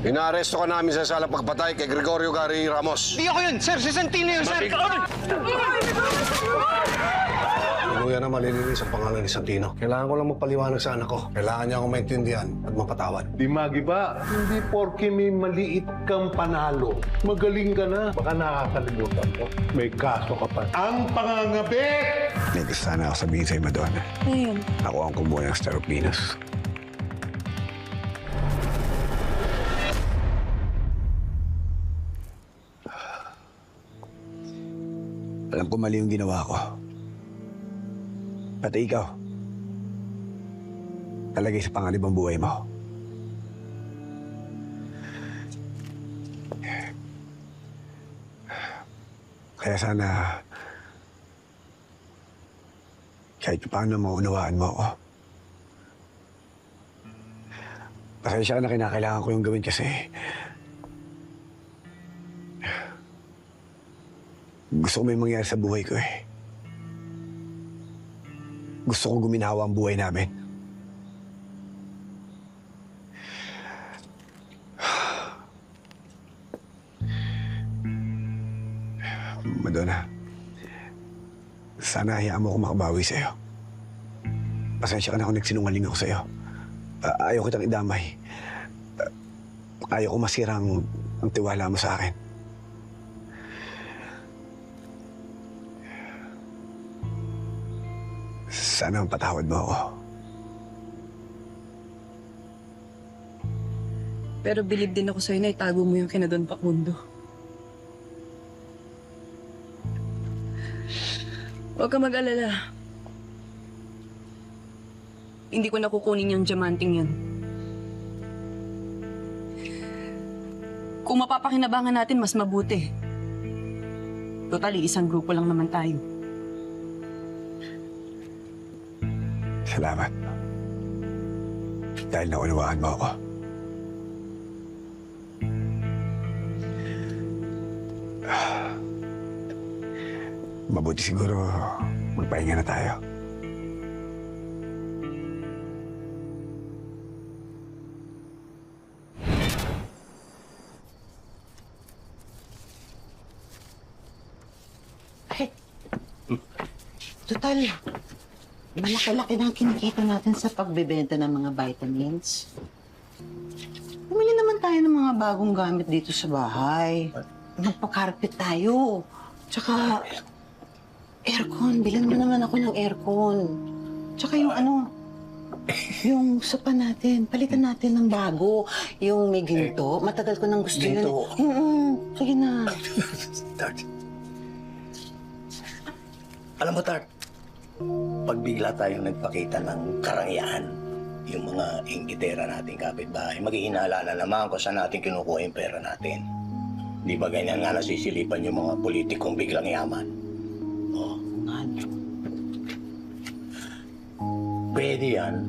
Inaaresto ka namin sa salang pagpatay kay Gregorio Gary Ramos. Di ako yun, sir. Si Santino yun, sir. Tuluyan na malilinis ang pangalan ni Santino. Kailangan ko lang magpaliwanag sa anak ko. Kailangan niya akong maintindihan at mapatawad. Di Magiba, hindi porke may maliit kang panalo. Magaling ka na. Baka nakakalimutan mo. May kaso ka pa. Ang pangangabit! May gusto sana ako sabihin sa'yo, Madonna. Ano yun? Ako ang kumuha ng Staropinas. Alam ko mali yung ginawa ko. Pati ikaw. Talagay sa pangalibang buhay mo. Kaya sana kahit paano maunawaan mo ako. Pasensya ka na kinakailangan ko yung gawin kasi gusto ko may mangyari sa buhay ko eh. Gusto ko guminawa ang buhay namin. Madonna, sana hayaan mo ako makabawi sa'yo. Pasensya ka na kung nagsinungaling ako sa'yo. Ayaw kitang idamay. Ayaw ko masira ang tiwala mo sa akin. Sana patawad mo ako. Pero bilib din ako sa'yo na itago mo yung kina Don Facundo. Huwag ka mag-alala. Hindi ko nakukunin yung diamanting yan. Kung mapapakinabangan natin, mas mabuti. Totally, isang grupo lang naman tayo. Salamat. Dahil naunawaan mo ako. Mabuti siguro magpahinga na tayo. Total, malaki-laki na ang kinikita natin sa pagbebenta ng mga vitamins. Bumili naman tayo ng mga bagong gamit dito sa bahay. Magpa-carpet tayo. Tsaka, aircon. Bilan mo naman ako ng aircon. Tsaka yung yung sopa natin. Palitan natin ng bago. Yung may ginto. Matagal ko nang gusto yun. Sige na. Tart. Alam mo, Tart, pag bigla tayong nagpakita ng karangyaan, yung mga inggitera nating kapitbahay, maghihinala na naman kung saan natin kinukuha yung pera natin. Di ba ganyan nga nasisilipan yung mga politikong biglang yaman? Oh. Pwede yan.